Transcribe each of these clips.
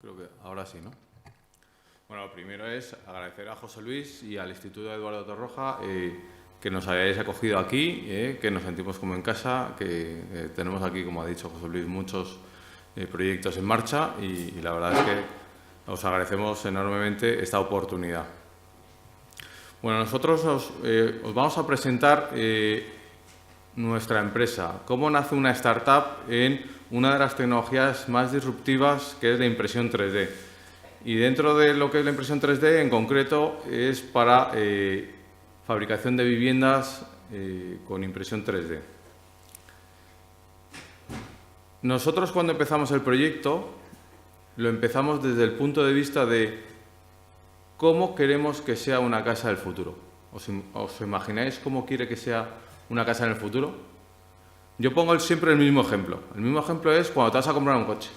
Creo que ahora sí, ¿no? Bueno, lo primero es agradecer a José Luis y al Instituto Eduardo Torroja que nos hayáis acogido aquí, que nos sentimos como en casa, que tenemos aquí, como ha dicho José Luis, muchos proyectos en marcha y la verdad es que os agradecemos enormemente esta oportunidad. Bueno, nosotros os vamos a presentar nuestra empresa, cómo nace una startup en una de las tecnologías más disruptivas, que es la impresión 3D. Y dentro de lo que es la impresión 3D, en concreto, es para fabricación de viviendas con impresión 3D. Nosotros, cuando empezamos el proyecto, lo empezamos desde el punto de vista de cómo queremos que sea una casa del futuro. ¿Os imagináis cómo quiere que sea una casa en el futuro? Yo pongo siempre el mismo ejemplo. El mismo ejemplo es cuando te vas a comprar un coche.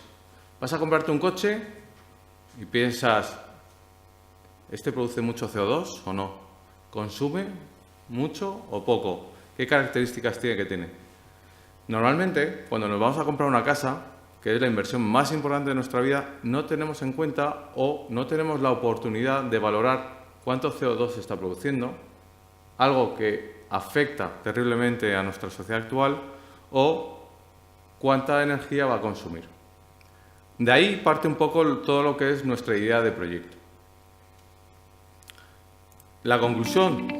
Vas a comprarte un coche y piensas, ¿este produce mucho CO2 o no? ¿Consume mucho o poco? ¿Qué características tiene que tener? Normalmente, cuando nos vamos a comprar una casa, que es la inversión más importante de nuestra vida, no tenemos en cuenta o no tenemos la oportunidad de valorar cuánto CO2 se está produciendo, algo que afecta terriblemente a nuestra sociedad actual, o cuánta energía va a consumir. De ahí parte un poco todo lo que es nuestra idea de proyecto. La conclusión.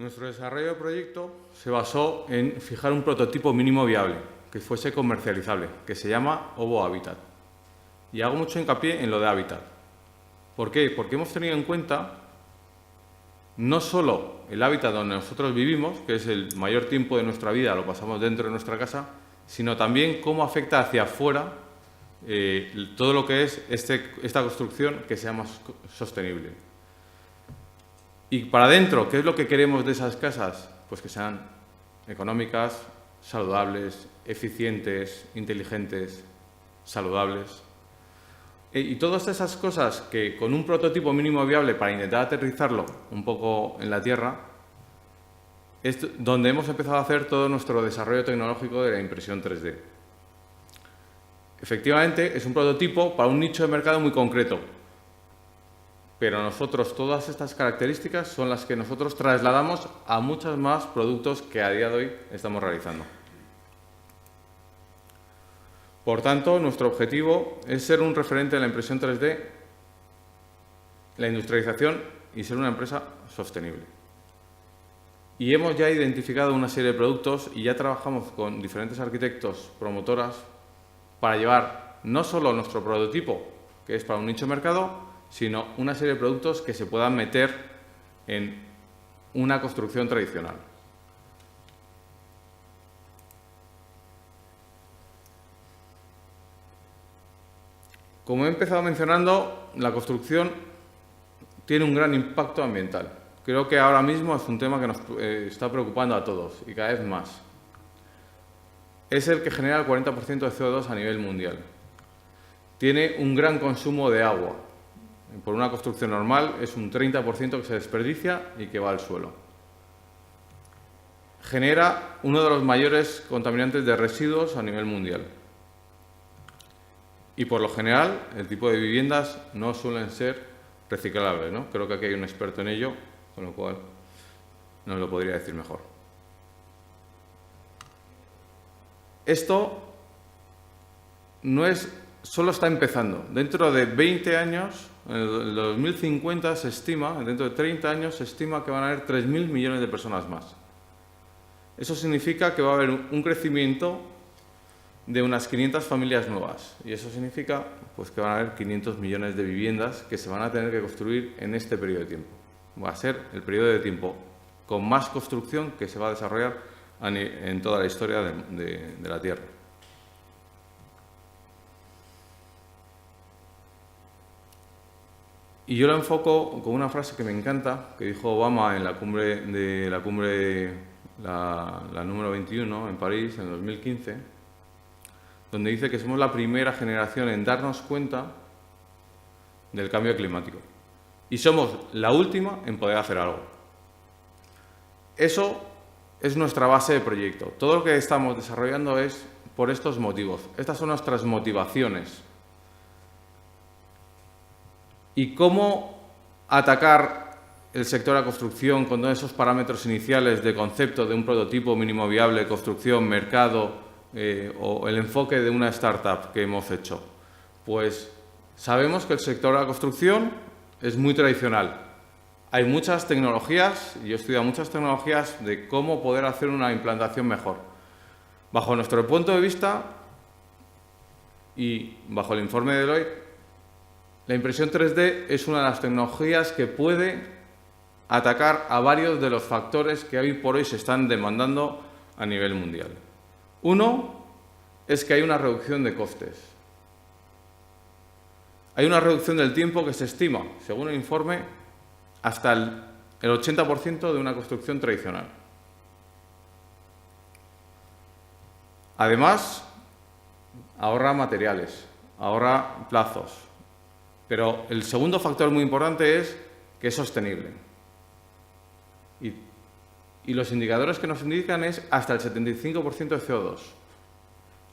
Nuestro desarrollo de proyecto se basó en fijar un prototipo mínimo viable que fuese comercializable, que se llama Ovo Habitat. Y hago mucho hincapié en lo de hábitat. ¿Por qué? Porque hemos tenido en cuenta no solo el hábitat donde nosotros vivimos, que es el mayor tiempo de nuestra vida, lo pasamos dentro de nuestra casa, sino también cómo afecta hacia afuera todo lo que es esta construcción que sea más sostenible. Y para adentro, ¿qué es lo que queremos de esas casas? Pues que sean económicas, saludables, eficientes, inteligentes, saludables. Y todas esas cosas que con un prototipo mínimo viable para intentar aterrizarlo un poco en la Tierra, es donde hemos empezado a hacer todo nuestro desarrollo tecnológico de la impresión 3D. Efectivamente, es un prototipo para un nicho de mercado muy concreto. Pero nosotros, todas estas características son las que nosotros trasladamos a muchos más productos que a día de hoy estamos realizando. Por tanto, nuestro objetivo es ser un referente en la impresión 3D, la industrialización y ser una empresa sostenible. Y hemos ya identificado una serie de productos y ya trabajamos con diferentes arquitectos, promotoras, para llevar no solo nuestro prototipo, que es para un nicho de mercado, sino una serie de productos que se puedan meter en una construcción tradicional. Como he empezado mencionando, la construcción tiene un gran impacto ambiental. Creo que ahora mismo es un tema que nos está preocupando a todos y cada vez más. Es el que genera el 40% de CO2 a nivel mundial. Tiene un gran consumo de agua. Por una construcción normal es un 30% que se desperdicia y que va al suelo. Genera uno de los mayores contaminantes de residuos a nivel mundial. Y por lo general, el tipo de viviendas no suelen ser reciclables, ¿no? Creo que aquí hay un experto en ello, con lo cual nos lo podría decir mejor. Esto solo está empezando. Dentro de 20 años, en el 2050 se estima, dentro de 30 años se estima que van a haber 3.000 millones de personas más. Eso significa que va a haber un crecimiento de unas 500 familias nuevas. Y eso significa pues, que van a haber 500 millones de viviendas que se van a tener que construir en este periodo de tiempo. va a ser el periodo de tiempo con más construcción que se va a desarrollar en toda la historia de la Tierra. Y yo lo enfoco con una frase que me encanta, que dijo Obama en la cumbre la número 21 en París en 2015, donde dice que somos la primera generación en darnos cuenta del cambio climático y somos la última en poder hacer algo. Eso es nuestra base de proyecto. Todo lo que estamos desarrollando es por estos motivos. Estas son nuestras motivaciones. ¿Y cómo atacar el sector de la construcción con todos esos parámetros iniciales de concepto de un prototipo mínimo viable, construcción, mercado o el enfoque de una startup que hemos hecho? Pues sabemos que el sector de la construcción es muy tradicional. Hay muchas tecnologías, y yo he estudiado muchas tecnologías de cómo poder hacer una implantación mejor. Bajo nuestro punto de vista y bajo el informe de Deloitte, la impresión 3D es una de las tecnologías que puede atacar a varios de los factores que hoy por hoy se están demandando a nivel mundial. Uno es que hay una reducción de costes. Hay una reducción del tiempo que se estima, según el informe, hasta el 80% de una construcción tradicional. Además, ahorra materiales, ahorra plazos. Pero el segundo factor muy importante es que es sostenible. Y los indicadores que nos indican es hasta el 75% de CO2,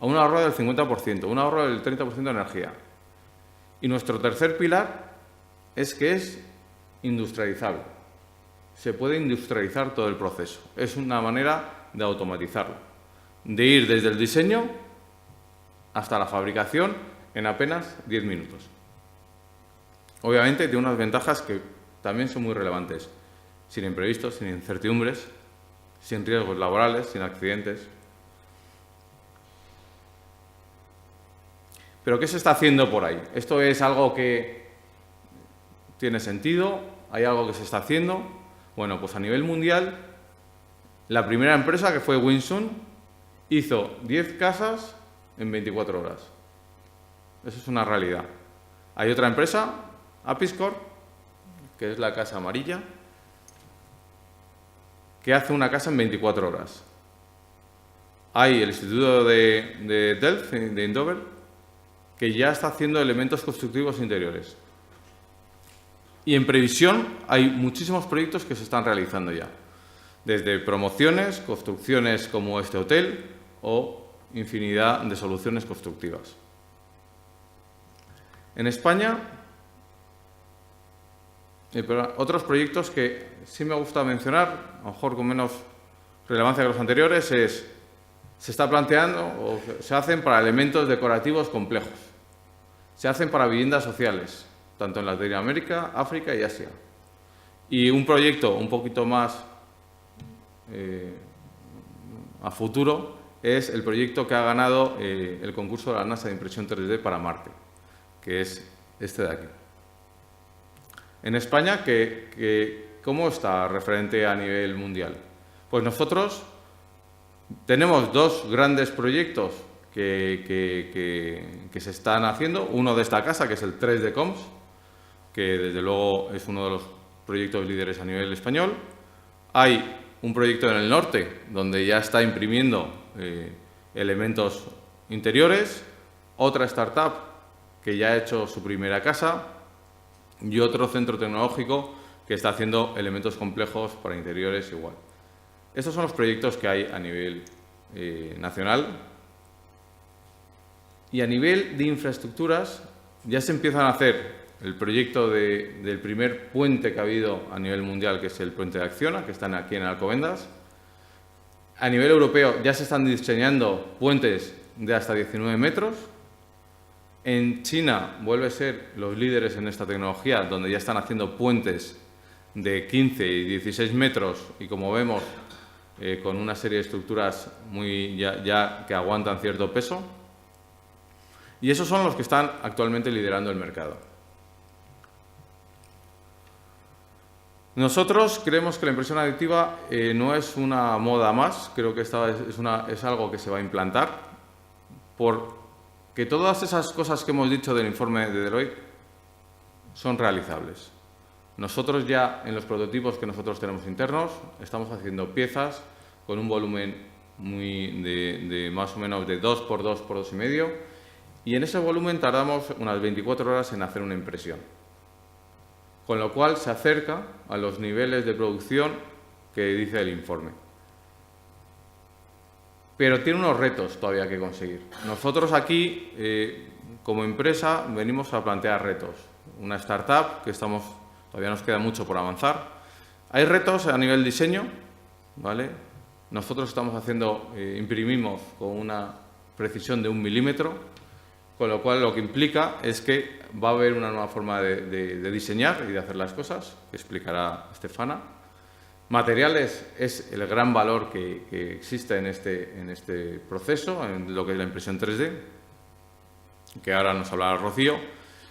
a un ahorro del 50%, un ahorro del 30% de energía. Y nuestro tercer pilar es que es industrializable. Se puede industrializar todo el proceso. Es una manera de automatizarlo, de ir desde el diseño hasta la fabricación en apenas 10 minutos. Obviamente tiene unas ventajas que también son muy relevantes. Sin imprevistos, sin incertidumbres, sin riesgos laborales, sin accidentes. ¿Pero qué se está haciendo por ahí? ¿Esto es algo que tiene sentido? ¿Hay algo que se está haciendo? Bueno, pues a nivel mundial, la primera empresa, que fue Winsun, hizo 10 casas en 24 horas. Eso es una realidad. Hay otra empresa, Apiscore, que es la casa amarilla, que hace una casa en 24 horas. Hay el Instituto de Delft, de Eindhoven, que ya está haciendo elementos constructivos interiores. Y en previsión hay muchísimos proyectos que se están realizando ya, desde promociones, construcciones como este hotel o infinidad de soluciones constructivas. En España, otros proyectos que sí me gusta mencionar, a lo mejor con menos relevancia que los anteriores, se está planteando o se hacen para elementos decorativos complejos. Se hacen para viviendas sociales, tanto en Latinoamérica, África y Asia. Y un proyecto un poquito más a futuro es el proyecto que ha ganado el concurso de la NASA de impresión 3D para Marte, que es este de aquí. En España, ¿cómo está referente a nivel mundial? Pues nosotros tenemos dos grandes proyectos que se están haciendo. Uno de esta casa, que es el 3D Coms, que desde luego es uno de los proyectos líderes a nivel español. Hay un proyecto en el norte, donde ya está imprimiendo elementos interiores. Otra startup que ya ha hecho su primera casa. Y otro centro tecnológico que está haciendo elementos complejos para interiores igual. Estos son los proyectos que hay a nivel nacional. Y a nivel de infraestructuras ya se empiezan a hacer el proyecto del primer puente que ha habido a nivel mundial, que es el puente de Acciona, que están aquí en Alcobendas. A nivel europeo ya se están diseñando puentes de hasta 19 metros. En China vuelve a ser los líderes en esta tecnología, donde ya están haciendo puentes de 15 y 16 metros y, como vemos, con una serie de estructuras ya que aguantan cierto peso. Y esos son los que están actualmente liderando el mercado. Nosotros creemos que la impresión aditiva no es una moda más, creo que esta es algo que se va a implantar, porque todas esas cosas que hemos dicho del informe de Deloitte son realizables. Nosotros ya en los prototipos que nosotros tenemos internos estamos haciendo piezas con un volumen de más o menos de 2 por 2 por 2,5 y en ese volumen tardamos unas 24 horas en hacer una impresión. Con lo cual se acerca a los niveles de producción que dice el informe. Pero tiene unos retos todavía que conseguir. Nosotros aquí, como empresa, venimos a plantear retos. Una startup que todavía nos queda mucho por avanzar. Hay retos a nivel diseño, ¿vale? Nosotros imprimimos con una precisión de 1 milímetro, con lo cual lo que implica es que va a haber una nueva forma de diseñar y de hacer las cosas, que explicará Stefana. Materiales es el gran valor que existe en este proceso, en lo que es la impresión 3D, que ahora nos hablará Rocío.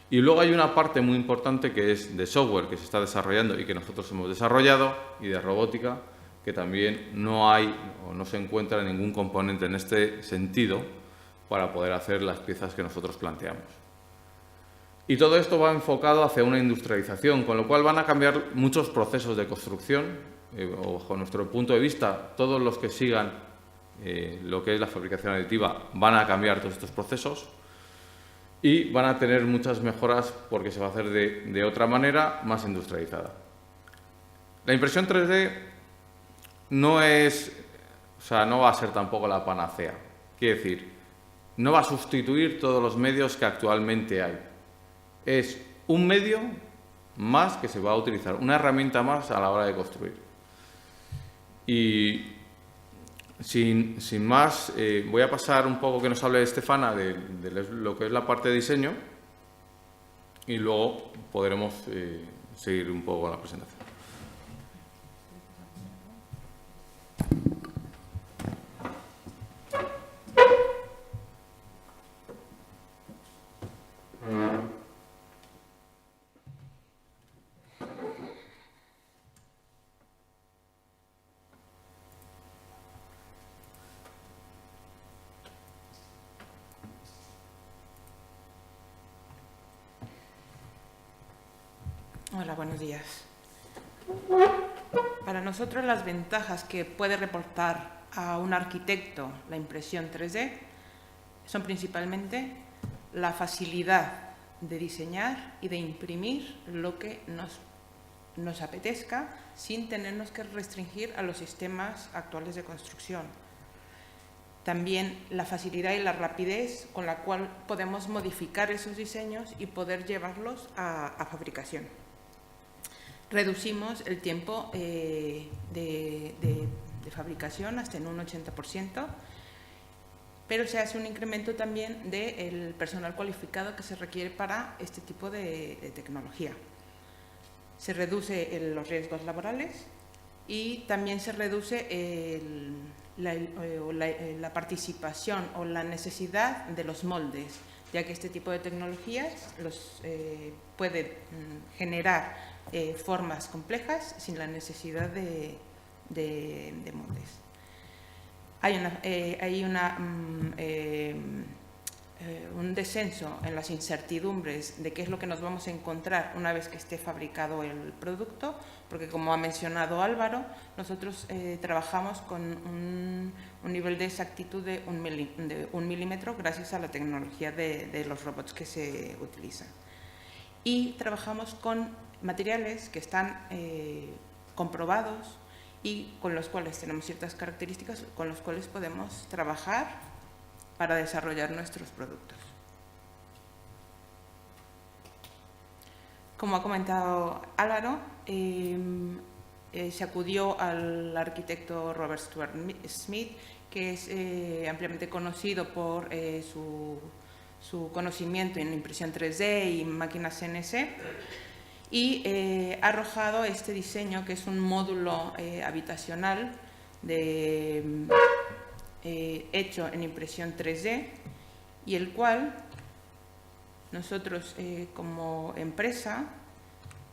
Y luego hay una parte muy importante que es de software que se está desarrollando y que nosotros hemos desarrollado, y de robótica, que también no hay o no se encuentra ningún componente en este sentido para poder hacer las piezas que nosotros planteamos. Y todo esto va enfocado hacia una industrialización, con lo cual van a cambiar muchos procesos de construcción. Bajo nuestro punto de vista, todos los que sigan lo que es la fabricación aditiva van a cambiar todos estos procesos y van a tener muchas mejoras porque se va a hacer de otra manera, más industrializada. La impresión 3D no va a ser tampoco la panacea. Quiere decir, no va a sustituir todos los medios que actualmente hay. Es un medio más que se va a utilizar, una herramienta más a la hora de construir. Y sin más, voy a pasar un poco que nos hable Stefana de lo que es la parte de diseño y luego podremos seguir un poco con la presentación. Hola, buenos días. Para nosotros las ventajas que puede reportar a un arquitecto la impresión 3D son principalmente la facilidad de diseñar y de imprimir lo que nos apetezca sin tenernos que restringir a los sistemas actuales de construcción. También la facilidad y la rapidez con la cual podemos modificar esos diseños y poder llevarlos a fabricación. Reducimos el tiempo de fabricación hasta en un 80%, pero se hace un incremento también del personal cualificado que se requiere para este tipo de tecnología. Se reduce los riesgos laborales y también se reduce la participación o la necesidad de los moldes, ya que este tipo de tecnologías puede generar formas complejas sin la necesidad de moldes. Hay un descenso en las incertidumbres de qué es lo que nos vamos a encontrar una vez que esté fabricado el producto, porque como ha mencionado Álvaro, nosotros trabajamos con un nivel de exactitud de 1 milímetro gracias a la tecnología de los robots que se utilizan. Y trabajamos con materiales que están comprobados y con los cuales tenemos ciertas características con los cuales podemos trabajar para desarrollar nuestros productos. Como ha comentado Álvaro, se acudió al arquitecto Robert Stuart Smith, que es ampliamente conocido por su conocimiento en impresión 3D y máquinas CNC, y ha arrojado este diseño que es un módulo habitacional hecho en impresión 3D y el cual nosotros como empresa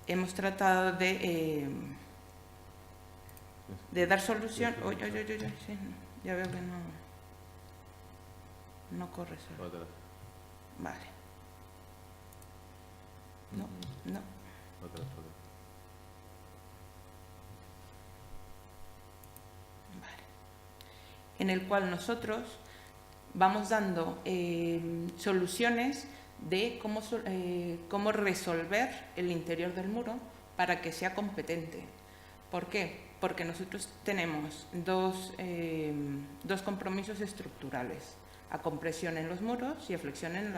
hemos tratado de de dar solución. Uy, sí, ya veo que no corre solo. Vale. No. Vale. En el cual nosotros vamos dando soluciones de cómo resolver el interior del muro para que sea competente. ¿Por qué? Porque nosotros tenemos dos compromisos estructurales: a compresión en los muros y a flexión en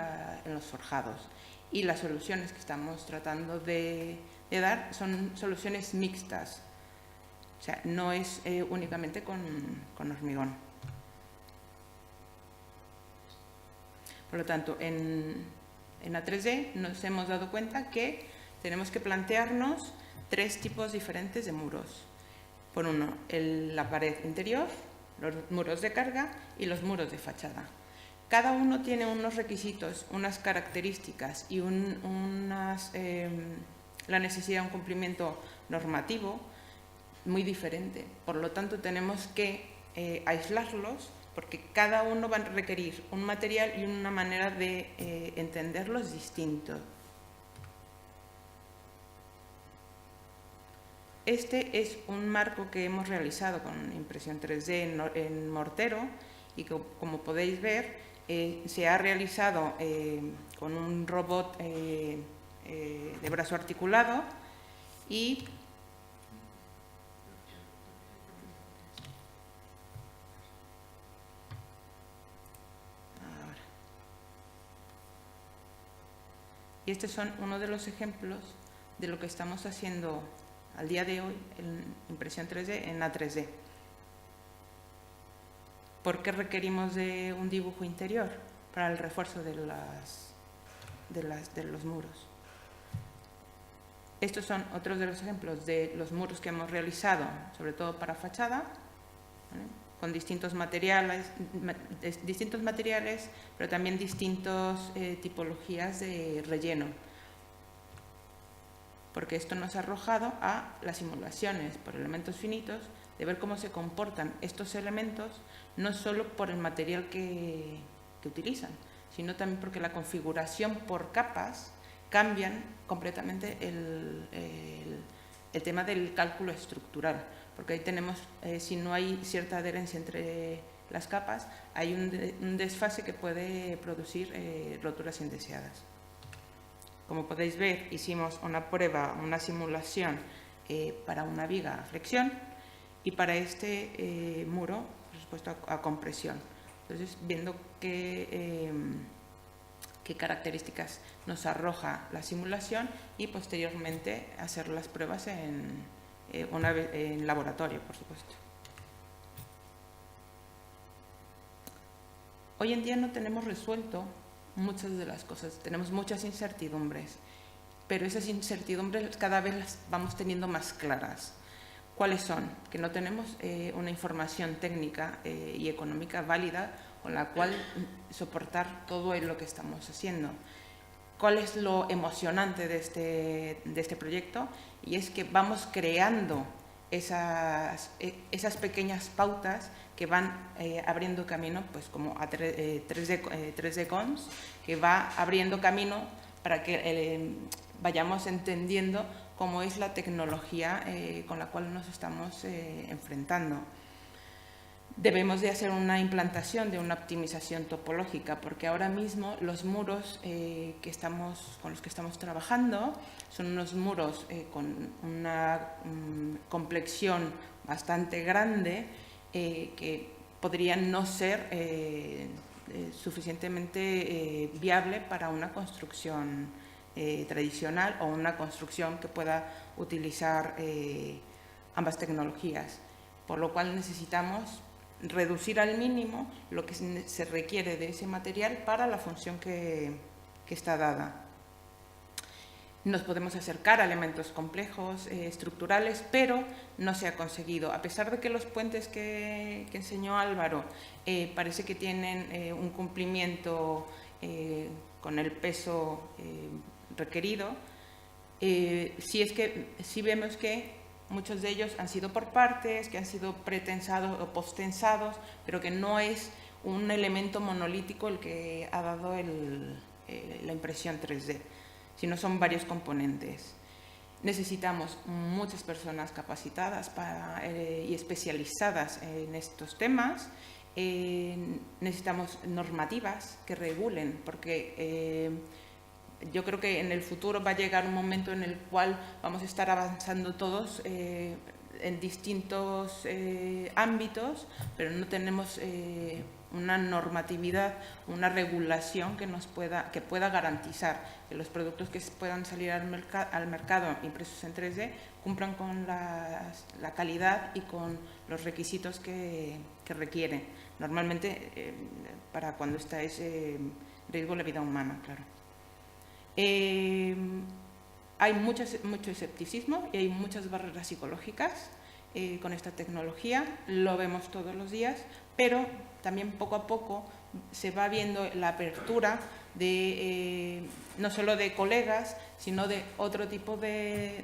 los forjados. Y las soluciones que estamos tratando de dar son soluciones mixtas, o sea, no es únicamente con hormigón. Por lo tanto, en A3D nos hemos dado cuenta que tenemos que plantearnos 3 tipos diferentes de muros. Por uno, la pared interior, los muros de carga y los muros de fachada. Cada uno tiene unos requisitos, unas características y la necesidad de un cumplimiento normativo muy diferente. Por lo tanto, tenemos que aislarlos, porque cada uno va a requerir un material y una manera de entenderlos distinto. Este es un marco que hemos realizado con impresión 3D en mortero y que, como podéis ver, se ha realizado con un robot de brazo articulado y estos son uno de los ejemplos de lo que estamos haciendo al día de hoy en impresión 3D en A3D. ¿Por qué requerimos de un dibujo interior? Para el refuerzo de los muros. Estos son otros de los ejemplos de los muros que hemos realizado, sobre todo para fachada, ¿vale? Con distintos materiales, pero también distintas tipologías de relleno. Porque esto nos ha arrojado a las simulaciones por elementos finitos, de ver cómo se comportan estos elementos, no solo por el material que utilizan, sino también porque la configuración por capas cambian completamente el tema del cálculo estructural, porque ahí tenemos, si no hay cierta adherencia entre las capas, hay un desfase que puede producir roturas indeseadas. Como podéis ver, hicimos una prueba, una simulación para una viga a flexión y para este muro, por supuesto, a compresión. Entonces, viendo qué características nos arroja la simulación y posteriormente hacer las pruebas en laboratorio, por supuesto. Hoy en día no tenemos resuelto muchas de las cosas, tenemos muchas incertidumbres, pero esas incertidumbres cada vez las vamos teniendo más claras. ¿Cuáles son? Que no tenemos una información técnica y económica válida con la cual soportar todo lo que estamos haciendo. ¿Cuál es lo emocionante de este proyecto? Y es que vamos creando esas pequeñas pautas que van abriendo camino, pues como a 3D Cons, que va abriendo camino para que vayamos entendiendo cómo es la tecnología con la cual nos estamos enfrentando. Debemos de hacer una implantación de una optimización topológica, porque ahora mismo los muros con los que estamos trabajando son unos muros con una complexión bastante grande que podrían no ser suficientemente viable para una construcción tradicional o una construcción que pueda utilizar ambas tecnologías, por lo cual necesitamos reducir al mínimo lo que se requiere de ese material para la función que está dada. Nos podemos acercar a elementos complejos, estructurales, pero no se ha conseguido. A pesar de que los puentes que enseñó Álvaro parece que tienen un cumplimiento con el peso requerido, sí vemos que muchos de ellos han sido por partes, que han sido pretensados o posttensados, pero que no es un elemento monolítico el que ha dado la impresión 3D, sino son varios componentes. Necesitamos muchas personas capacitadas y especializadas en estos temas. Necesitamos normativas que regulen, porque yo creo que en el futuro va a llegar un momento en el cual vamos a estar avanzando todos en distintos ámbitos, pero no tenemos una normatividad, una regulación que pueda garantizar que los productos que puedan salir al mercado impresos en 3D cumplan con la calidad y con los requisitos que requieren. Normalmente, para cuando está ese riesgo la vida humana, claro. Hay mucho escepticismo y hay muchas barreras psicológicas con esta tecnología, lo vemos todos los días, pero también poco a poco se va viendo la apertura de no solo de colegas, sino de otro tipo de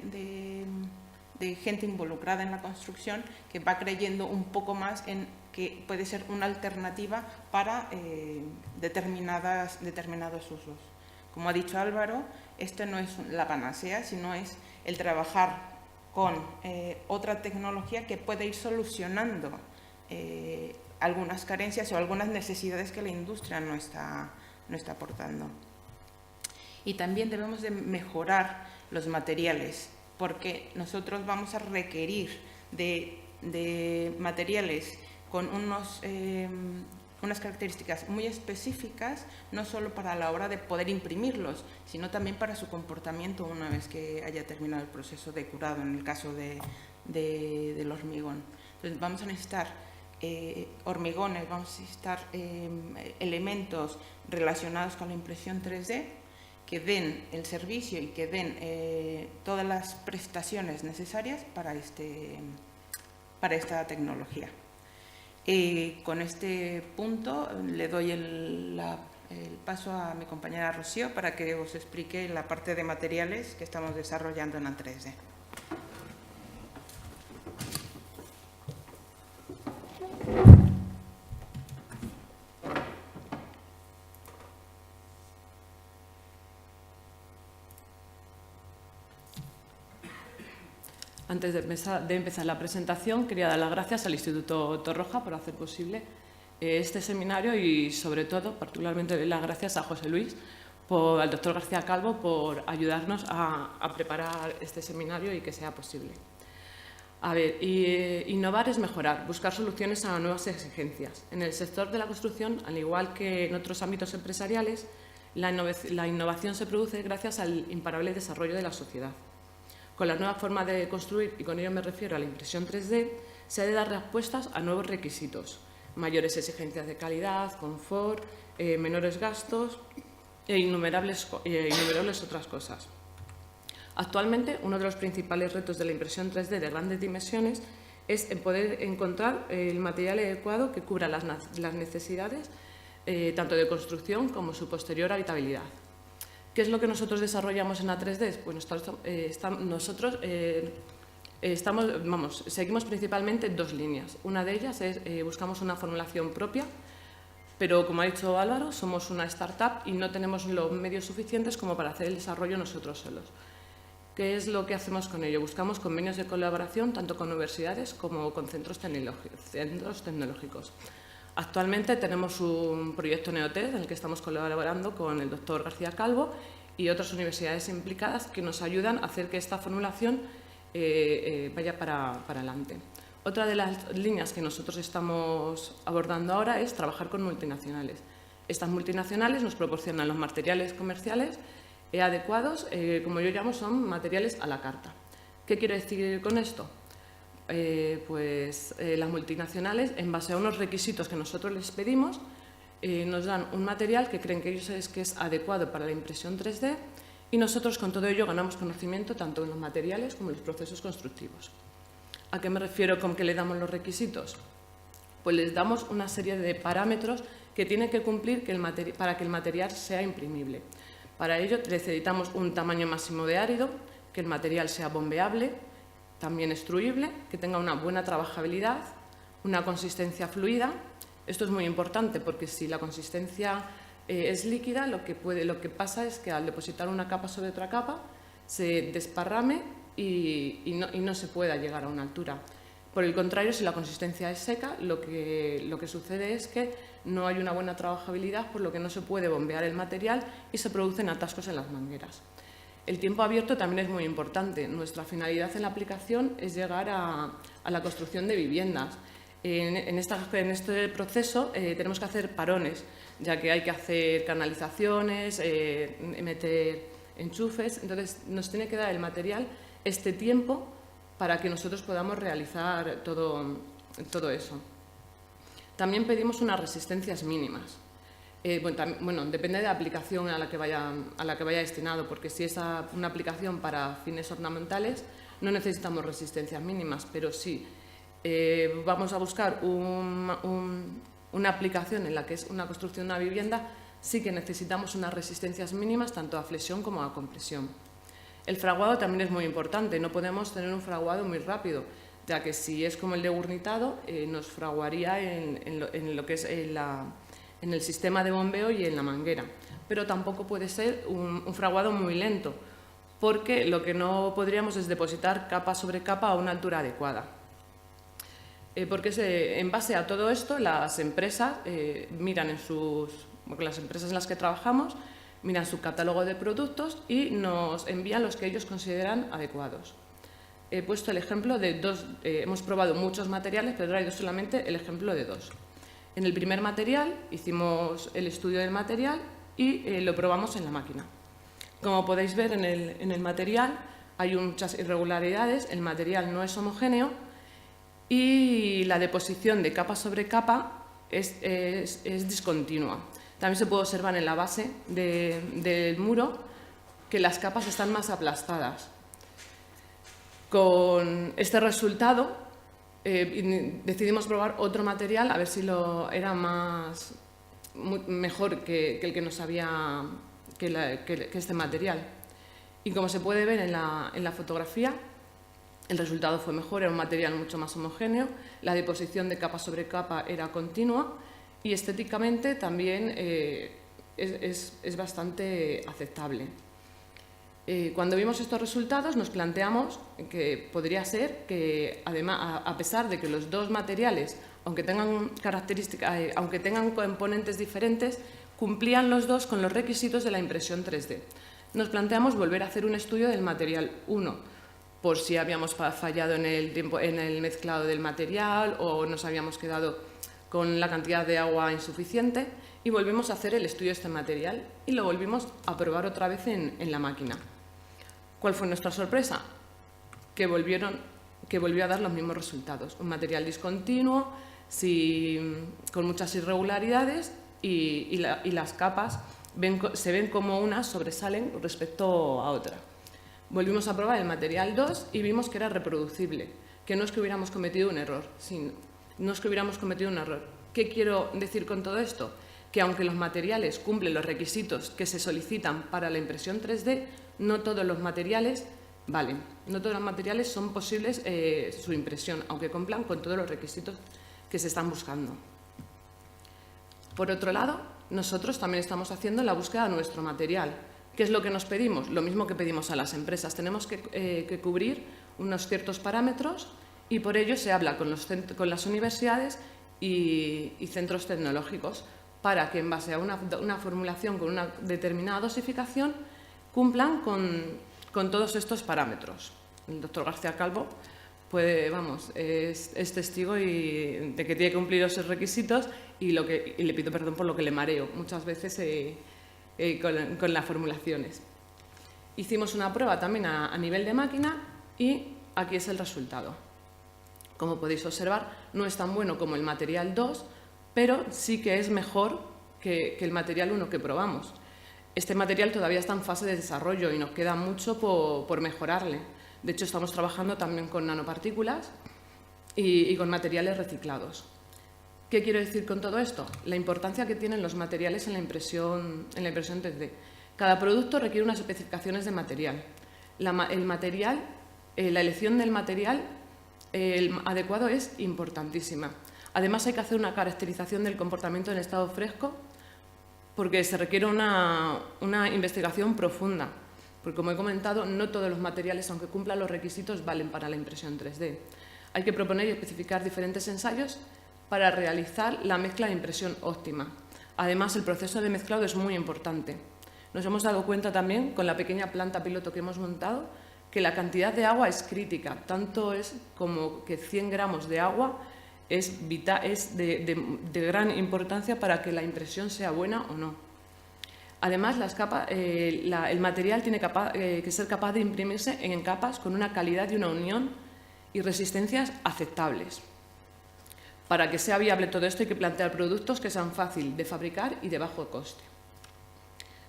gente involucrada en la construcción, que va creyendo un poco más en que puede ser una alternativa para determinados usos. Como ha dicho Álvaro, esto no es la panacea, sino es el trabajar con otra tecnología que puede ir solucionando algunas carencias o algunas necesidades que la industria no está aportando. Y también debemos de mejorar los materiales, porque nosotros vamos a requerir de materiales con unas características muy específicas, no solo para la hora de poder imprimirlos, sino también para su comportamiento una vez que haya terminado el proceso de curado, en el caso del hormigón. Entonces vamos a necesitar hormigones, vamos a necesitar elementos relacionados con la impresión 3D que den el servicio y que den todas las prestaciones necesarias para esta tecnología. Con este punto le doy el paso a mi compañera Rocío para que os explique la parte de materiales que estamos desarrollando en la 3D. Antes de empezar la presentación, quería dar las gracias al Instituto Torroja por hacer posible este seminario y, sobre todo, particularmente las gracias a José Luis, al doctor García Calvo, por ayudarnos a preparar este seminario y que sea posible. A ver, innovar es mejorar, buscar soluciones a nuevas exigencias. En el sector de la construcción, al igual que en otros ámbitos empresariales, la innovación se produce gracias al imparable desarrollo de la sociedad. Con la nueva forma de construir, y con ello me refiero a la impresión 3D, se ha de dar respuestas a nuevos requisitos, mayores exigencias de calidad, confort, menores gastos e innumerables otras cosas. Actualmente, uno de los principales retos de la impresión 3D de grandes dimensiones es en poder encontrar el material adecuado que cubra las necesidades tanto de construcción como su posterior habitabilidad. ¿Qué es lo que nosotros desarrollamos en la 3D? Pues seguimos principalmente dos líneas. Una de ellas es buscamos una formulación propia, pero como ha dicho Álvaro, somos una startup y no tenemos los medios suficientes como para hacer el desarrollo nosotros solos. ¿Qué es lo que hacemos con ello? Buscamos convenios de colaboración tanto con universidades como con centros tecnológicos. Actualmente tenemos un proyecto Neotec en el que estamos colaborando con el doctor García Calvo y otras universidades implicadas que nos ayudan a hacer que esta formulación vaya para adelante. Otra de las líneas que nosotros estamos abordando ahora es trabajar con multinacionales. Estas multinacionales nos proporcionan los materiales comerciales adecuados, como yo llamo, son materiales a la carta. ¿Qué quiero decir con esto? Las multinacionales, en base a unos requisitos que nosotros les pedimos, nos dan un material que creen que ellos que es adecuado para la impresión 3D y nosotros con todo ello ganamos conocimiento tanto en los materiales como en los procesos constructivos. ¿A qué me refiero con que le damos los requisitos? Pues les damos una serie de parámetros que tiene que cumplir para que el material sea imprimible. Para ello necesitamos un tamaño máximo de árido, que el material sea bombeable, también extruible, que tenga una buena trabajabilidad, una consistencia fluida. Esto es muy importante porque si la consistencia es líquida, lo que pasa es que al depositar una capa sobre otra capa se desparrame y no se pueda llegar a una altura. Por el contrario, si la consistencia es seca, lo que sucede es que no hay una buena trabajabilidad, por lo que no se puede bombear el material y se producen atascos en las mangueras. El tiempo abierto también es muy importante. Nuestra finalidad en la aplicación es llegar a la construcción de viviendas. En este proceso tenemos que hacer parones, ya que hay que hacer canalizaciones, meter enchufes. Entonces, nos tiene que dar el material este tiempo para que nosotros podamos realizar todo eso. También pedimos unas resistencias mínimas. Bueno, depende de la aplicación a la que vaya destinado, porque si es una aplicación para fines ornamentales, no necesitamos resistencias mínimas, pero si vamos a buscar una aplicación en la que es una construcción de una vivienda, sí que necesitamos unas resistencias mínimas tanto a flexión como a compresión. El fraguado también es muy importante, no podemos tener un fraguado muy rápido, ya que si es como el de gurnitado, nos fraguaría en lo que es en el sistema de bombeo y en la manguera, pero tampoco puede ser un fraguado muy lento, porque lo que no podríamos es depositar capa sobre capa a una altura adecuada. Porque en base a todo esto, las empresas miran las empresas en las que trabajamos, miran su catálogo de productos y nos envían los que ellos consideran adecuados. He puesto el ejemplo de dos, hemos probado muchos materiales, pero he traído solamente el ejemplo de dos. En el primer material hicimos el estudio del material y lo probamos en la máquina. Como podéis ver en el material hay muchas irregularidades, el material no es homogéneo y la deposición de capa sobre capa es discontinua. También se puede observar en la base del muro que las capas están más aplastadas. Con este resultado decidimos probar otro material a ver si era mejor que el que nos había que este material. Y como se puede ver en la fotografía, el resultado fue mejor, era un material mucho más homogéneo, la deposición de capa sobre capa era continua y estéticamente también es bastante aceptable. Cuando vimos estos resultados nos planteamos que podría ser que, además, a pesar de que los dos materiales, aunque tengan componentes diferentes, cumplían los dos con los requisitos de la impresión 3D. Nos planteamos volver a hacer un estudio del material 1, por si habíamos fallado en el mezclado del material o nos habíamos quedado con la cantidad de agua insuficiente, y volvimos a hacer el estudio de este material y lo volvimos a probar otra vez en la máquina. ¿Cuál fue nuestra sorpresa? Que volvió a dar los mismos resultados. Un material discontinuo, con muchas irregularidades y las capas se ven como unas sobresalen respecto a otra. Volvimos a probar el material 2 y vimos que era reproducible, que no es que hubiéramos cometido un error, ¿Qué quiero decir con todo esto? Que aunque los materiales cumplen los requisitos que se solicitan para la impresión 3D, no todos los materiales valen, no todos los materiales son posibles su impresión, aunque cumplan con todos los requisitos que se están buscando. Por otro lado, nosotros también estamos haciendo la búsqueda de nuestro material. ¿Qué es lo que nos pedimos? Lo mismo que pedimos a las empresas. Tenemos que cubrir unos ciertos parámetros y por ello se habla con las universidades y centros tecnológicos para que en base a una formulación con una determinada dosificación cumplan con todos estos parámetros. El doctor García Calvo es testigo de que tiene que cumplir esos requisitos y le pido perdón por lo que le mareo muchas veces con las formulaciones. Hicimos una prueba también a nivel de máquina y aquí es el resultado. Como podéis observar, no es tan bueno como el material 2, pero sí que es mejor que el material 1 que probamos. Este material todavía está en fase de desarrollo y nos queda mucho por mejorarle. De hecho, estamos trabajando también con nanopartículas y con materiales reciclados. ¿Qué quiero decir con todo esto? La importancia que tienen los materiales en la impresión 3D. Cada producto requiere unas especificaciones de material. El material la elección del material adecuado es importantísima. Además, hay que hacer una caracterización del comportamiento en estado fresco porque se requiere una investigación profunda. Porque, como he comentado, no todos los materiales, aunque cumplan los requisitos, valen para la impresión 3D. Hay que proponer y especificar diferentes ensayos para realizar la mezcla de impresión óptima. Además, el proceso de mezclado es muy importante. Nos hemos dado cuenta también, con la pequeña planta piloto que hemos montado, que la cantidad de agua es crítica. Tanto es como que 100 gramos de agua es de gran importancia para que la impresión sea buena o no. Además, el material tiene que ser capaz de imprimirse en capas con una calidad y una unión y resistencias aceptables. Para que sea viable todo esto hay que plantear productos que sean fáciles de fabricar y de bajo coste.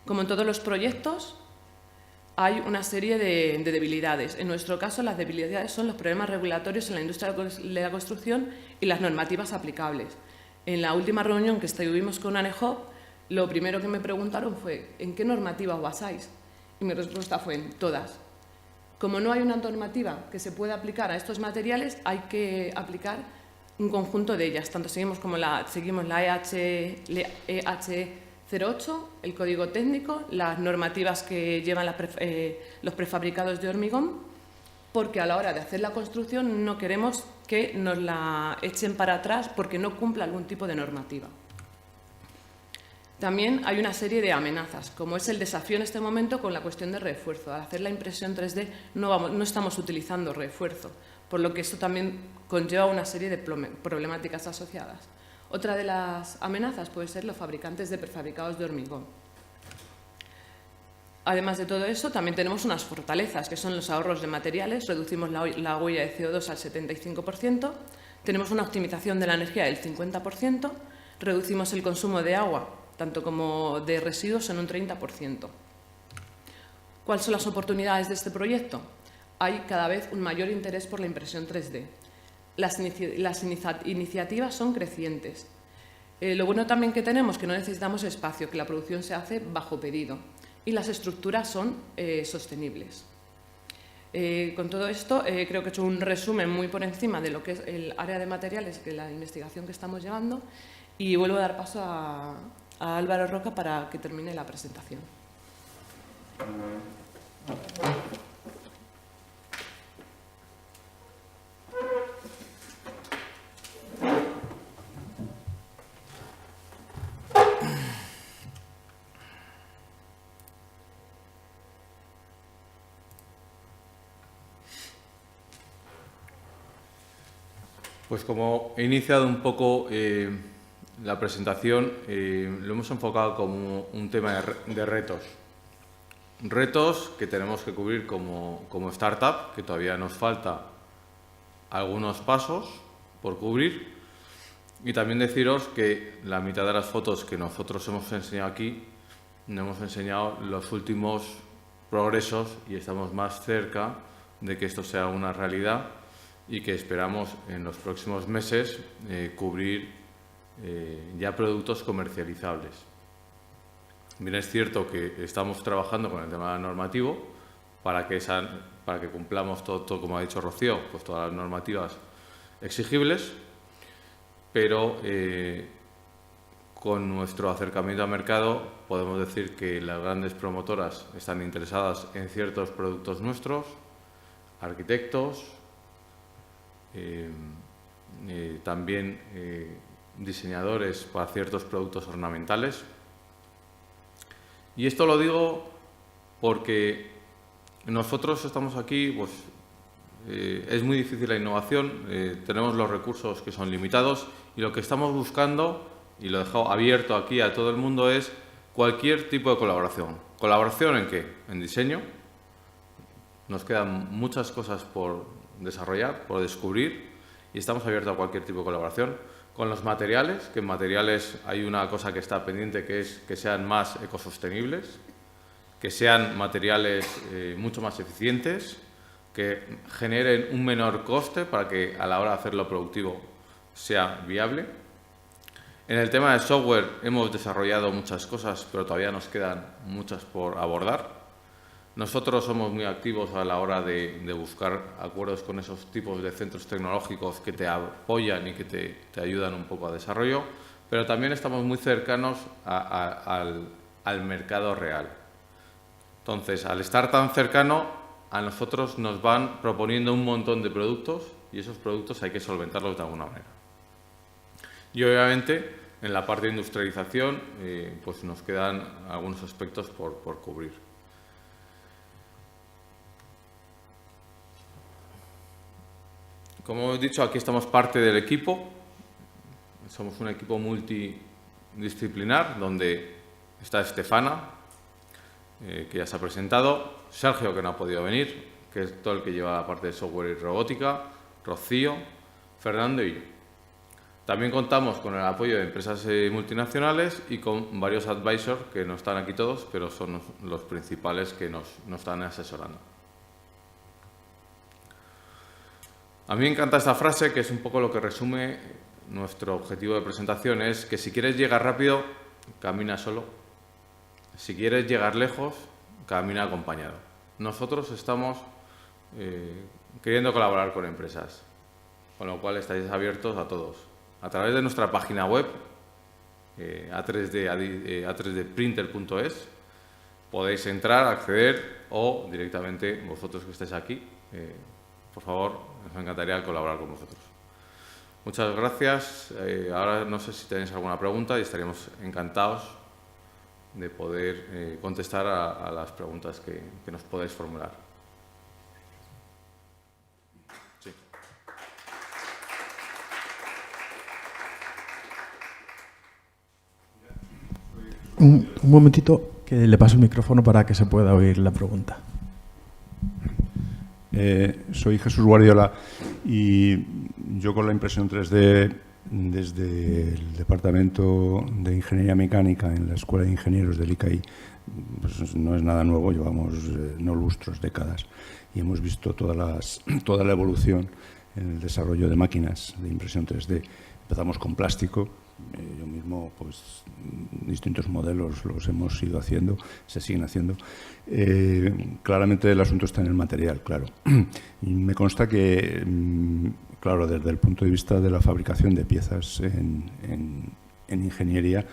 Como en todos los proyectos, hay una serie de debilidades. En nuestro caso, las debilidades son los problemas regulatorios en la industria de la construcción y las normativas aplicables. En la última reunión que estuvimos con ANEJOP, lo primero que me preguntaron fue ¿en qué normativa os basáis? Y mi respuesta fue en todas. Como no hay una normativa que se pueda aplicar a estos materiales, hay que aplicar un conjunto de ellas. Tanto seguimos la EH08, el código técnico, las normativas que llevan los prefabricados de hormigón, porque a la hora de hacer la construcción no queremos que nos la echen para atrás porque no cumpla algún tipo de normativa. También hay una serie de amenazas, como es el desafío en este momento con la cuestión de refuerzo. Al hacer la impresión 3D no estamos utilizando refuerzo, por lo que esto también conlleva una serie de problemáticas asociadas. Otra de las amenazas puede ser los fabricantes de prefabricados de hormigón. Además de todo eso, también tenemos unas fortalezas, que son los ahorros de materiales. Reducimos la huella de CO2 al 75%, tenemos una optimización de la energía del 50%, reducimos el consumo de agua tanto como de residuos en un 30%. ¿Cuáles son las oportunidades de este proyecto? Hay cada vez un mayor interés por la impresión 3D. Las iniciativas son crecientes. Lo bueno también que tenemos es que no necesitamos espacio, que la producción se hace bajo pedido y las estructuras son sostenibles. Con todo esto, creo que he hecho un resumen muy por encima de lo que es el área de materiales, de la investigación que estamos llevando, y vuelvo a dar paso a Álvaro Roca para que termine la presentación. Pues como he iniciado un poco la presentación, lo hemos enfocado como un tema de retos. Retos que tenemos que cubrir como startup, que todavía nos falta algunos pasos por cubrir. Y también deciros que la mitad de las fotos que nosotros hemos enseñado aquí, nos hemos enseñado los últimos progresos y estamos más cerca de que esto sea una realidad y que esperamos en los próximos meses cubrir ya productos comercializables. Bien, es cierto que estamos trabajando con el tema normativo para que cumplamos todo, como ha dicho Rocío, pues todas las normativas exigibles, pero con nuestro acercamiento al mercado podemos decir que las grandes promotoras están interesadas en ciertos productos nuestros, arquitectos, también diseñadores para ciertos productos ornamentales. Y esto lo digo porque nosotros estamos aquí, pues es muy difícil la innovación, tenemos los recursos que son limitados y lo que estamos buscando, y lo he dejado abierto aquí a todo el mundo, es cualquier tipo de colaboración. ¿Colaboración en qué? En diseño. Nos quedan muchas cosas por desarrollar, por descubrir, y estamos abiertos a cualquier tipo de colaboración. Con los materiales, que en materiales hay una cosa que está pendiente, que es que sean más ecosostenibles, que sean materiales mucho más eficientes, que generen un menor coste para que a la hora de hacerlo productivo sea viable. En el tema de software hemos desarrollado muchas cosas, pero todavía nos quedan muchas por abordar. Nosotros somos muy activos a la hora de buscar acuerdos con esos tipos de centros tecnológicos que te apoyan y que te ayudan un poco a desarrollo, pero también estamos muy cercanos al mercado real. Entonces, al estar tan cercano, a nosotros nos van proponiendo un montón de productos y esos productos hay que solventarlos de alguna manera. Y obviamente, en la parte de industrialización, pues nos quedan algunos aspectos por cubrir. Como he dicho, aquí estamos parte del equipo. Somos un equipo multidisciplinar donde está Estefana, que ya se ha presentado, Sergio, que no ha podido venir, que es todo el que lleva la parte de software y robótica, Rocío, Fernando y yo. También contamos con el apoyo de empresas multinacionales y con varios advisors, que no están aquí todos, pero son los principales que nos están asesorando. A mí me encanta esta frase, que es un poco lo que resume nuestro objetivo de presentación, es que si quieres llegar rápido, camina solo. Si quieres llegar lejos, camina acompañado. Nosotros estamos queriendo colaborar con empresas, con lo cual estáis abiertos a todos. A través de nuestra página web, a3dprinter.es, podéis entrar, acceder o directamente vosotros que estéis aquí, por favor, nos encantaría colaborar con vosotros. Muchas gracias. Ahora no sé si tenéis alguna pregunta y estaríamos encantados de poder contestar a las preguntas que nos podáis formular. Sí. Un momentito, que le paso el micrófono para que se pueda oír la pregunta. Soy Jesús Guardiola y yo con la impresión 3D desde el Departamento de Ingeniería Mecánica en la Escuela de Ingenieros del ICAI, pues no es nada nuevo, llevamos no lustros, décadas, y hemos visto toda la evolución en el desarrollo de máquinas de impresión 3D. Empezamos con plástico, yo mismo, pues, distintos modelos los hemos ido haciendo, se siguen haciendo. Claramente el asunto está en el material, claro. Y me consta que, claro, desde el punto de vista de la fabricación de piezas en ingeniería,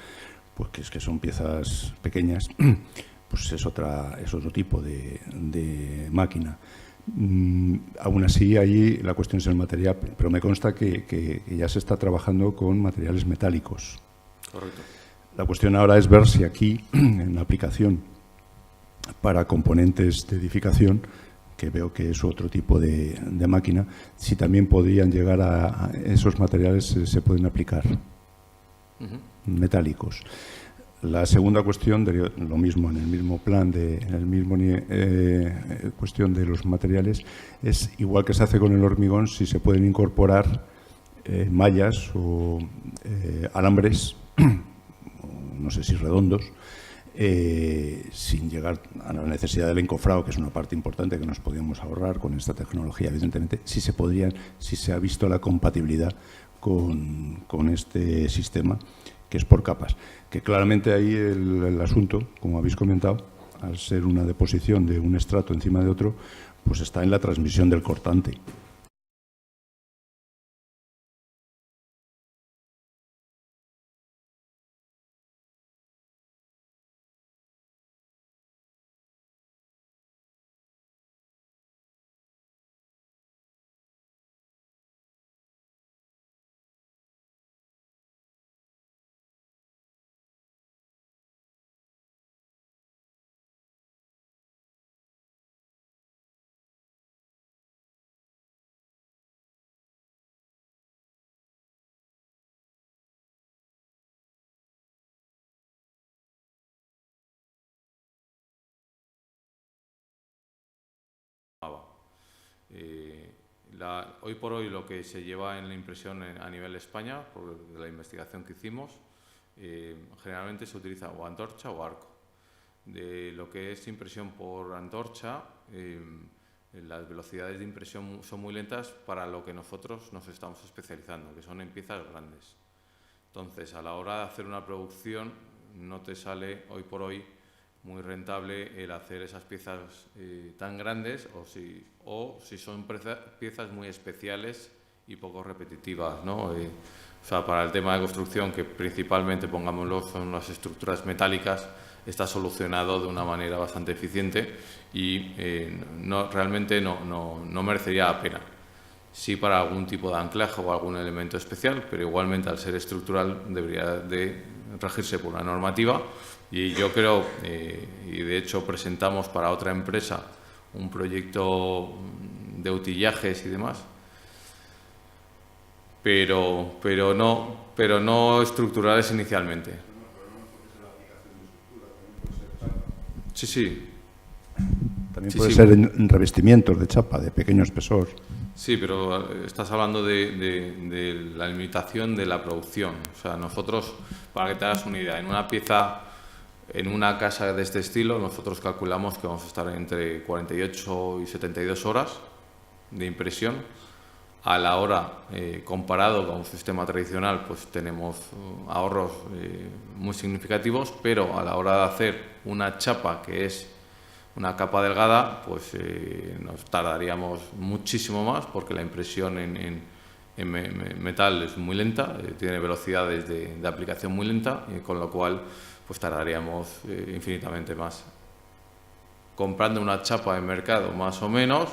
pues que son piezas pequeñas, pues es otro tipo de máquina. Aún así, ahí la cuestión es el material, pero me consta que ya se está trabajando con materiales metálicos. Correcto. La cuestión ahora es ver si aquí, en la aplicación para componentes de edificación, que veo que es otro tipo de máquina, si también podrían llegar a esos materiales, se pueden aplicar metálicos. La segunda cuestión, lo mismo, en el mismo plan, cuestión de los materiales, es igual que se hace con el hormigón, si se pueden incorporar mallas o alambres, no sé si redondos, sin llegar a la necesidad del encofrado, que es una parte importante que nos podíamos ahorrar con esta tecnología, evidentemente, si se ha visto la compatibilidad con este sistema, que es por capas. Que claramente ahí el asunto, como habéis comentado, al ser una deposición de un estrato encima de otro, pues está en la transmisión del cortante. Hoy por hoy lo que se lleva en la impresión a nivel España, por la investigación que hicimos, generalmente se utiliza o antorcha o arco. De lo que es impresión por antorcha, las velocidades de impresión son muy lentas para lo que nosotros nos estamos especializando, que son en piezas grandes. Entonces, a la hora de hacer una producción, no te sale hoy por hoy muy rentable el hacer esas piezas tan grandes o si son piezas muy especiales y poco repetitivas, ¿no? O sea, para el tema de construcción, que principalmente, pongámoslo, son las estructuras metálicas, está solucionado de una manera bastante eficiente y realmente no merecería la pena. Sí para algún tipo de anclaje o algún elemento especial, pero igualmente al ser estructural debería de regirse por una normativa y yo creo, y de hecho presentamos para otra empresa un proyecto de utillajes y demás, pero no estructurales inicialmente. Sí. También puede ser en revestimientos de chapa, de pequeño espesor. Sí, pero estás hablando de la limitación de la producción. O sea, nosotros, para que te hagas una idea, en una pieza, en una casa de este estilo, nosotros calculamos que vamos a estar entre 48 y 72 horas de impresión. A la hora, comparado con un sistema tradicional, pues tenemos ahorros muy significativos, pero a la hora de hacer una chapa que es una capa delgada, pues nos tardaríamos muchísimo más porque la impresión en metal es muy lenta, tiene velocidades de aplicación muy lenta, y con lo cual pues tardaríamos infinitamente más. Comprando una chapa en mercado más o menos,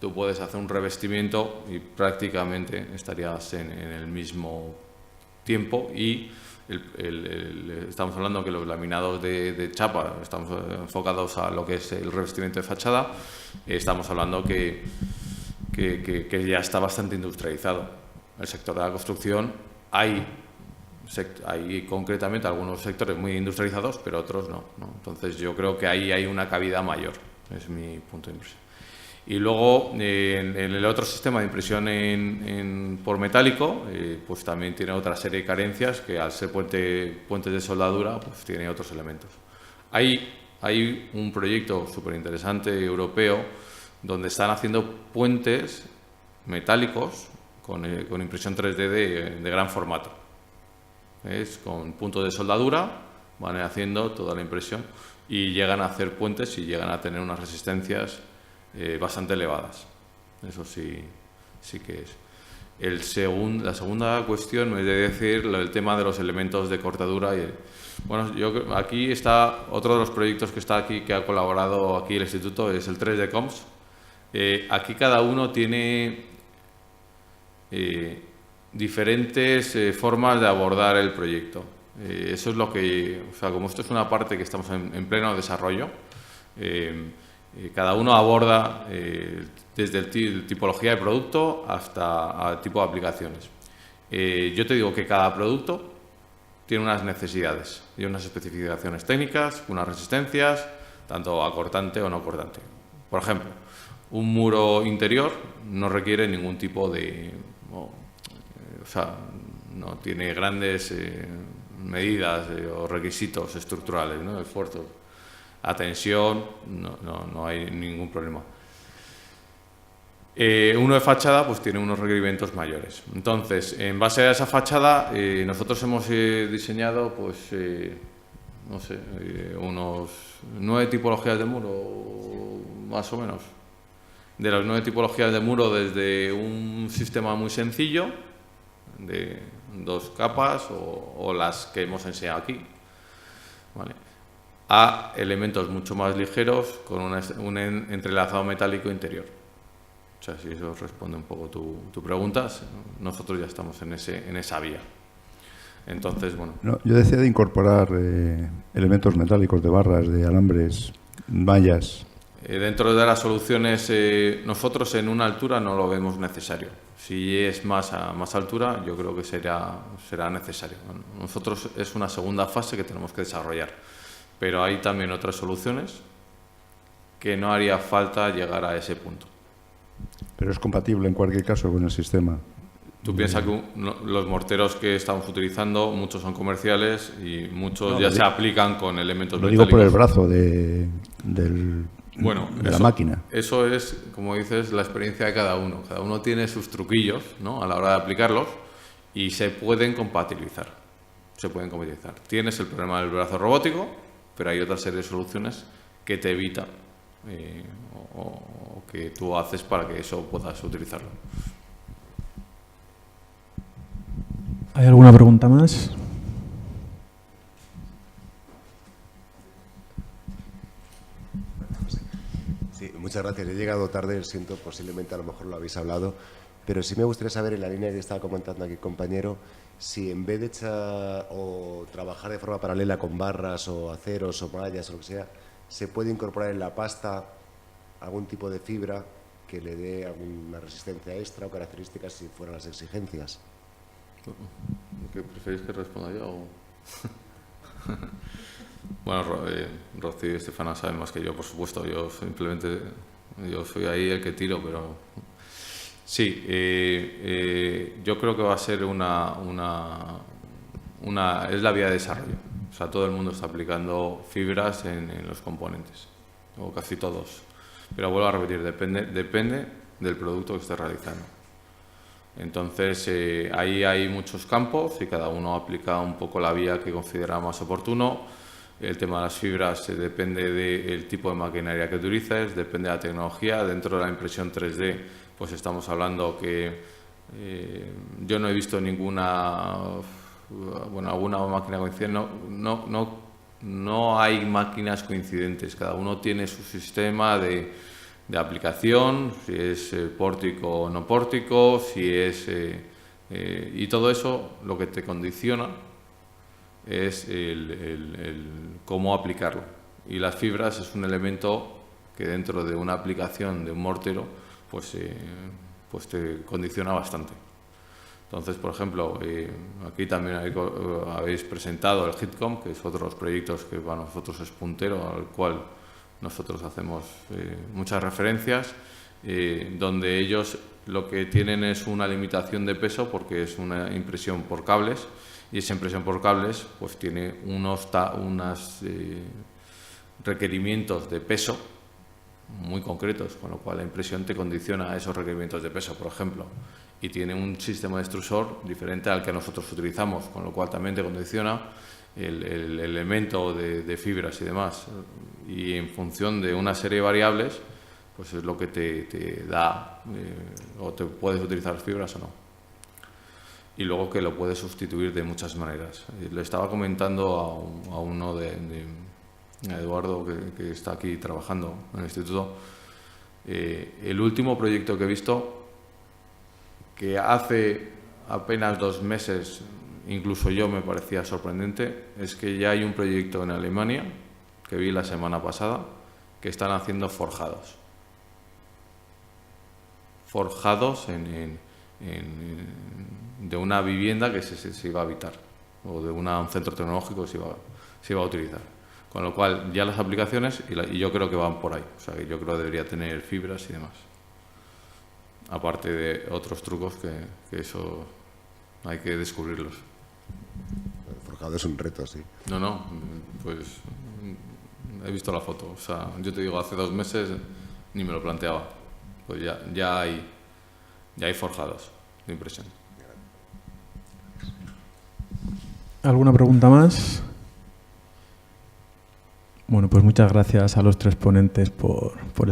tú puedes hacer un revestimiento y prácticamente estarías en el mismo tiempo y estamos hablando que los laminados de chapa, estamos enfocados a lo que es el revestimiento de fachada, estamos hablando que ya está bastante industrializado. El sector de la construcción hay concretamente algunos sectores muy industrializados, pero otros no. Entonces yo creo que ahí hay una cabida mayor, es mi punto de impresión. Y luego, en el otro sistema de impresión por metálico, pues también tiene otra serie de carencias que al ser puentes de soldadura, pues tiene otros elementos. Hay un proyecto súper interesante europeo donde están haciendo puentes metálicos con impresión 3D de gran formato. Con puntos de soldadura van haciendo toda la impresión y llegan a hacer puentes y llegan a tener unas resistencias bastante elevadas. Eso sí que es. La segunda cuestión es decir el tema de los elementos de cortadura. Bueno, aquí está otro de los proyectos que está aquí, que ha colaborado aquí el instituto, es el 3D Comps. Aquí cada uno tiene diferentes formas de abordar el proyecto. Eso es lo que, o sea, como esto es una parte que estamos en pleno desarrollo, cada uno aborda desde el tipología de producto hasta el tipo de aplicaciones. Yo te digo que cada producto tiene unas necesidades y unas especificaciones técnicas, unas resistencias, tanto a cortante o no cortante. Por ejemplo, un muro interior no requiere ningún tipo de... o sea, no tiene grandes medidas o requisitos estructurales, ¿no? Esfuerzos. A tensión, no hay ningún problema. Uno de fachada pues tiene unos requerimientos mayores. Entonces, en base a esa fachada, nosotros hemos diseñado pues, no sé, unos 9 tipologías de muro, más o menos. De las 9 tipologías de muro, desde un sistema muy sencillo, de 2 capas o las que hemos enseñado aquí, ¿vale?, a elementos mucho más ligeros con un entrelazado metálico interior. O sea, si eso responde un poco tu pregunta, nosotros ya estamos en esa vía. Entonces, bueno. No, yo decía de incorporar elementos metálicos, de barras, de alambres, mallas. Dentro de las soluciones, nosotros en una altura no lo vemos necesario. Si es más altura, yo creo que será necesario. Nosotros es una segunda fase que tenemos que desarrollar. Pero hay también otras soluciones que no haría falta llegar a ese punto. Pero es compatible en cualquier caso con el sistema. Tú piensas que los morteros que estamos utilizando, muchos son comerciales y muchos ya se aplican con elementos metálicos. Lo digo por el brazo de la máquina. Eso es, como dices, la experiencia de cada uno. Cada uno tiene sus truquillos, ¿no?, a la hora de aplicarlos y se pueden compatibilizar. Tienes el problema del brazo robótico, pero hay otra serie de soluciones que te evita o que tú haces para que eso puedas utilizarlo. ¿Hay alguna pregunta más? Sí, muchas gracias. He llegado tarde, lo siento, posiblemente a lo mejor lo habéis hablado, pero sí me gustaría saber, en la línea que estaba comentando aquí, compañero, si en vez de echar o trabajar de forma paralela con barras o aceros o mallas o lo que sea, se puede incorporar en la pasta algún tipo de fibra que le dé alguna resistencia extra o características si fueran las exigencias. ¿Qué preferís que responda yo? O... Bueno, Rocío y Estefana saben más que yo, por supuesto. Yo simplemente soy ahí el que tiro, pero sí, yo creo que va a ser es la vía de desarrollo. O sea, todo el mundo está aplicando fibras en los componentes, o casi todos. Pero vuelvo a repetir, depende del producto que esté realizando. Entonces, ahí hay muchos campos y cada uno aplica un poco la vía que considera más oportuno. El tema de las fibras depende del tipo de maquinaria que utilices, depende de la tecnología. Dentro de la impresión 3D, pues estamos hablando que yo no he visto alguna máquina coincidente. No hay máquinas coincidentes, cada uno tiene su sistema de aplicación, si es pórtico o no pórtico, y todo eso lo que te condiciona es el cómo aplicarlo. Y las fibras es un elemento que dentro de una aplicación de un mortero pues te condiciona bastante. Entonces, por ejemplo, aquí también habéis presentado el HitCom, que es otro de los proyectos que para nosotros es puntero, al cual nosotros hacemos muchas referencias, donde ellos lo que tienen es una limitación de peso porque es una impresión por cables, y esa impresión por cables pues tiene unos requerimientos de peso muy concretos, con lo cual la impresión te condiciona a esos requerimientos de peso, por ejemplo, y tiene un sistema de extrusor diferente al que nosotros utilizamos, con lo cual también te condiciona el elemento de fibras y demás, y en función de una serie de variables pues es lo que te da o te puedes utilizar fibras o no, y luego que lo puedes sustituir de muchas maneras. Le estaba comentando a uno a Eduardo que está aquí trabajando en el instituto, el último proyecto que he visto, que hace apenas 2 meses incluso yo me parecía sorprendente, es que ya hay un proyecto en Alemania, que vi la semana pasada, que están haciendo forjados. Forjados de una vivienda que se iba a habitar, o de un centro tecnológico que se iba a utilizar. Con lo cual, ya las aplicaciones, y yo creo que van por ahí. O sea, que yo creo que debería tener fibras y demás. Aparte de otros trucos que eso hay que descubrirlos. El forjado es un reto, sí. No, pues he visto la foto. O sea, yo te digo, hace 2 meses ni me lo planteaba. Pues ya hay forjados de impresión. ¿Alguna pregunta más? Bueno, pues muchas gracias a los 3 ponentes por